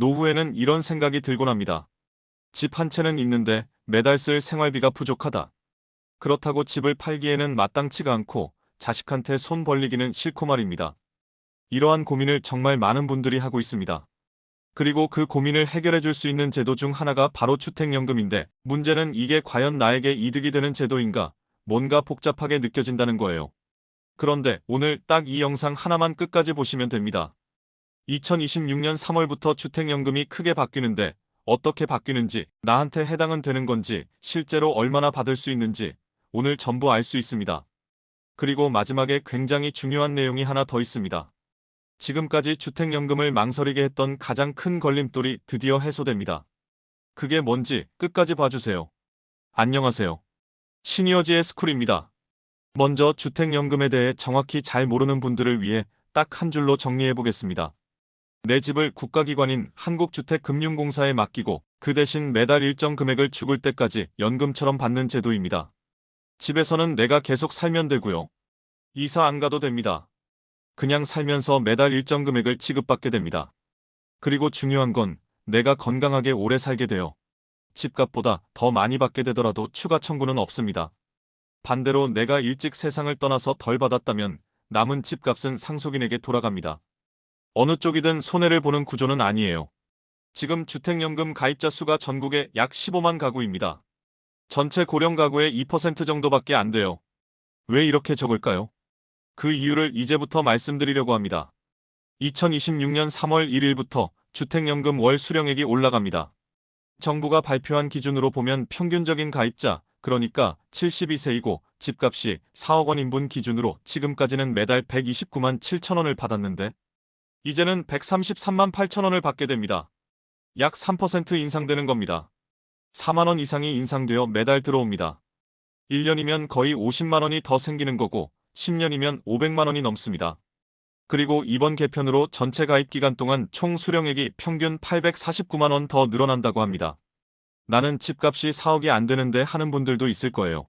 노후에는 이런 생각이 들곤 합니다. 집 한 채는 있는데 매달 쓸 생활비가 부족하다. 그렇다고 집을 팔기에는 마땅치가 않고 자식한테 손 벌리기는 싫고 말입니다. 이러한 고민을 정말 많은 분들이 하고 있습니다. 그리고 그 고민을 해결해 줄 수 있는 제도 중 하나가 바로 주택연금인데, 문제는 이게 과연 나에게 이득이 되는 제도인가? 뭔가 복잡하게 느껴진다는 거예요. 그런데 오늘 딱 이 영상 하나만 끝까지 보시면 됩니다. 2026년 3월부터 주택연금이 크게 바뀌는데 어떻게 바뀌는지, 나한테 해당은 되는 건지, 실제로 얼마나 받을 수 있는지 오늘 전부 알 수 있습니다. 그리고 마지막에 굉장히 중요한 내용이 하나 더 있습니다. 지금까지 주택연금을 망설이게 했던 가장 큰 걸림돌이 드디어 해소됩니다. 그게 뭔지 끝까지 봐주세요. 안녕하세요. 시니어지의 스쿨입니다. 먼저 주택연금에 대해 정확히 잘 모르는 분들을 위해 딱 한 줄로 정리해보겠습니다. 내 집을 국가기관인 한국주택금융공사에 맡기고 그 대신 매달 일정 금액을 죽을 때까지 연금처럼 받는 제도입니다. 집에서는 내가 계속 살면 되고요. 이사 안 가도 됩니다. 그냥 살면서 매달 일정 금액을 지급받게 됩니다. 그리고 중요한 건 내가 건강하게 오래 살게 돼요. 집값보다 더 많이 받게 되더라도 추가 청구는 없습니다. 반대로 내가 일찍 세상을 떠나서 덜 받았다면 남은 집값은 상속인에게 돌아갑니다. 어느 쪽이든 손해를 보는 구조는 아니에요. 지금 주택연금 가입자 수가 전국에 약 15만 가구입니다. 전체 고령 가구의 2% 정도밖에 안 돼요. 왜 이렇게 적을까요? 그 이유를 이제부터 말씀드리려고 합니다. 2026년 3월 1일부터 주택연금 월 수령액이 올라갑니다. 정부가 발표한 기준으로 보면 평균적인 가입자, 그러니까 72세이고 집값이 4억 원인 분 기준으로 지금까지는 매달 129만 7천 원을 받았는데 이제는 133만 8천 원을 받게 됩니다. 약 3% 인상되는 겁니다. 4만 원 이상이 인상되어 매달 들어옵니다. 1년이면 거의 50만 원이 더 생기는 거고 10년이면 500만 원이 넘습니다. 그리고 이번 개편으로 전체 가입 기간 동안 총 수령액이 평균 849만 원 더 늘어난다고 합니다. 나는 집값이 4억이 안 되는데 하는 분들도 있을 거예요.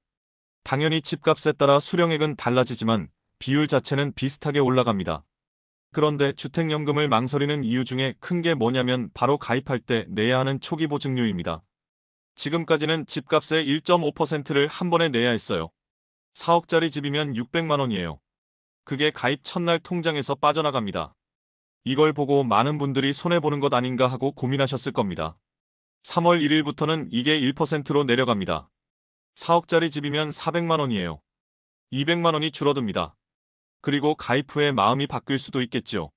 당연히 집값에 따라 수령액은 달라지지만 비율 자체는 비슷하게 올라갑니다. 그런데 주택연금을 망설이는 이유 중에 큰 게 뭐냐면 바로 가입할 때 내야 하는 초기 보증료입니다. 지금까지는 집값의 1.5%를 한 번에 내야 했어요. 4억짜리 집이면 600만 원이에요. 그게 가입 첫날 통장에서 빠져나갑니다. 이걸 보고 많은 분들이 손해보는 것 아닌가 하고 고민하셨을 겁니다. 3월 1일부터는 이게 1%로 내려갑니다. 4억짜리 집이면 400만 원이에요. 200만 원이 줄어듭니다. 그리고 가입 후에 마음이 바뀔 수도 있겠죠.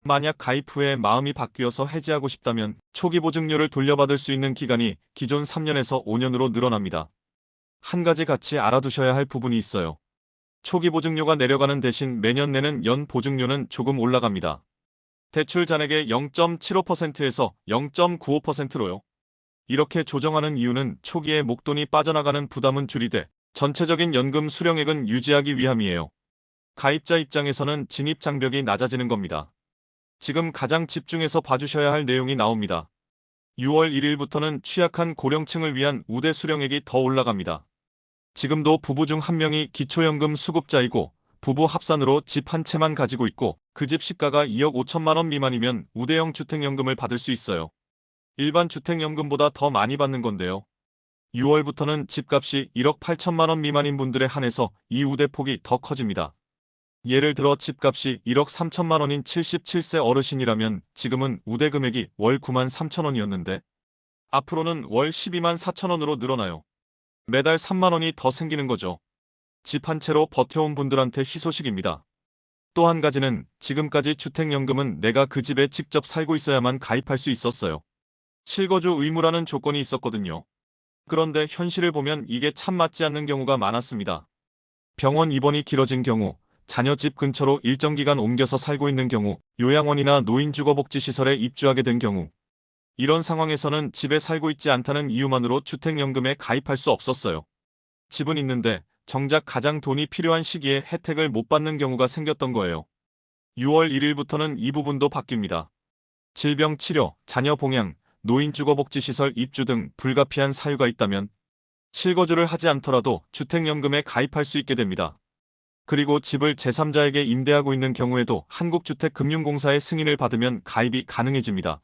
만약 가입 후에 마음이 바뀌어서 해지하고 싶다면 초기 보증료를 돌려받을 수 있는 기간이 기존 3년에서 5년으로 늘어납니다. 한 가지 같이 알아두셔야 할 부분이 있어요. 초기 보증료가 내려가는 대신 매년 내는 연 보증료는 조금 올라갑니다. 대출 잔액의 0.75%에서 0.95%로요. 이렇게 조정하는 이유는 초기에 목돈이 빠져나가는 부담은 줄이되 전체적인 연금 수령액은 유지하기 위함이에요. 가입자 입장에서는 진입 장벽이 낮아지는 겁니다. 지금 가장 집중해서 봐주셔야 할 내용이 나옵니다. 6월 1일부터는 취약한 고령층을 위한 우대 수령액이 더 올라갑니다. 지금도 부부 중 한 명이 기초연금 수급자이고 부부 합산으로 집 한 채만 가지고 있고 그 집 시가가 2억 5천만 원 미만이면 우대형 주택연금을 받을 수 있어요. 일반 주택연금보다 더 많이 받는 건데요. 6월부터는 집값이 1억 8천만 원 미만인 분들에 한해서 이 우대폭이 더 커집니다. 예를 들어 집값이 1억 3천만 원인 77세 어르신이라면 지금은 우대 금액이 월 9만 3천 원이었는데 앞으로는 월 12만 4천 원으로 늘어나요. 매달 3만 원이 더 생기는 거죠. 집 한 채로 버텨온 분들한테 희소식입니다. 또 한 가지는 지금까지 주택연금은 내가 그 집에 직접 살고 있어야만 가입할 수 있었어요. 실거주 의무라는 조건이 있었거든요. 그런데 현실을 보면 이게 참 맞지 않는 경우가 많았습니다. 병원 입원이 길어진 경우, 자녀 집 근처로 일정 기간 옮겨서 살고 있는 경우, 요양원이나 노인주거복지시설에 입주하게 된 경우, 이런 상황에서는 집에 살고 있지 않다는 이유만으로 주택연금에 가입할 수 없었어요. 집은 있는데 정작 가장 돈이 필요한 시기에 혜택을 못 받는 경우가 생겼던 거예요. 6월 1일부터는 이 부분도 바뀝니다. 질병 치료, 자녀 봉양, 노인주거복지시설 입주 등 불가피한 사유가 있다면 실거주를 하지 않더라도 주택연금에 가입할 수 있게 됩니다. 그리고 집을 제3자에게 임대하고 있는 경우에도 한국주택금융공사의 승인을 받으면 가입이 가능해집니다.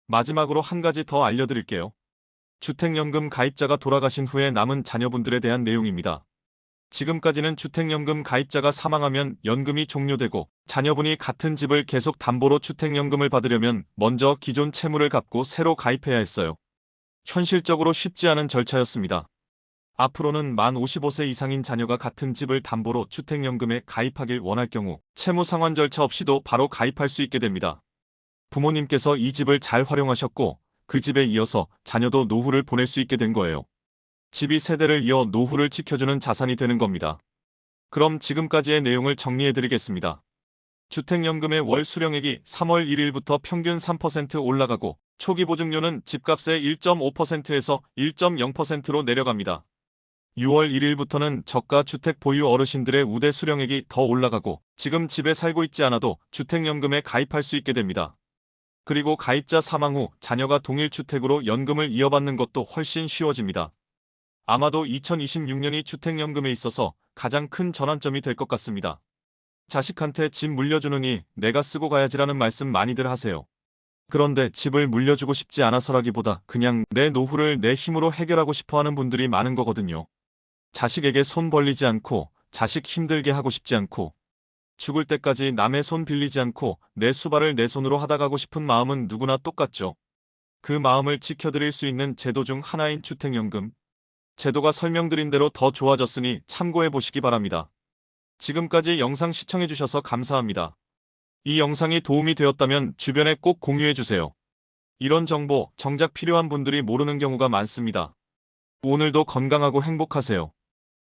마지막으로 한 가지 더 알려드릴게요. 주택연금 가입자가 돌아가신 후에 남은 자녀분들에 대한 내용입니다. 지금까지는 주택연금 가입자가 사망하면 연금이 종료되고 자녀분이 같은 집을 계속 담보로 주택연금을 받으려면 먼저 기존 채무를 갚고 새로 가입해야 했어요. 현실적으로 쉽지 않은 절차였습니다. 앞으로는 만 55세 이상인 자녀가 같은 집을 담보로 주택연금에 가입하길 원할 경우 채무 상환 절차 없이도 바로 가입할 수 있게 됩니다. 부모님께서 이 집을 잘 활용하셨고 그 집에 이어서 자녀도 노후를 보낼 수 있게 된 거예요. 집이 세대를 이어 노후를 지켜주는 자산이 되는 겁니다. 그럼 지금까지의 내용을 정리해드리겠습니다. 주택연금의 월 수령액이 3월 1일부터 평균 3% 올라가고 초기 보증료는 집값의 1.5%에서 1.0%로 내려갑니다. 6월 1일부터는 저가 주택 보유 어르신들의 우대 수령액이 더 올라가고 지금 집에 살고 있지 않아도 주택연금에 가입할 수 있게 됩니다. 그리고 가입자 사망 후 자녀가 동일주택으로 연금을 이어받는 것도 훨씬 쉬워집니다. 아마도 2026년이 주택연금에 있어서 가장 큰 전환점이 될 것 같습니다. 자식한테 집 물려주느니 내가 쓰고 가야지라는 말씀 많이들 하세요. 그런데 집을 물려주고 싶지 않아서라기보다 그냥 내 노후를 내 힘으로 해결하고 싶어 하는 분들이 많은 거거든요. 자식에게 손 벌리지 않고 자식 힘들게 하고 싶지 않고 죽을 때까지 남의 손 빌리지 않고 내 수발을 내 손으로 하다 가고 싶은 마음은 누구나 똑같죠. 그 마음을 지켜드릴 수 있는 제도 중 하나인 주택연금. 제도가 설명드린 대로 더 좋아졌으니 참고해 보시기 바랍니다. 지금까지 영상 시청해주셔서 감사합니다. 이 영상이 도움이 되었다면 주변에 꼭 공유해주세요. 이런 정보 정작 필요한 분들이 모르는 경우가 많습니다. 오늘도 건강하고 행복하세요.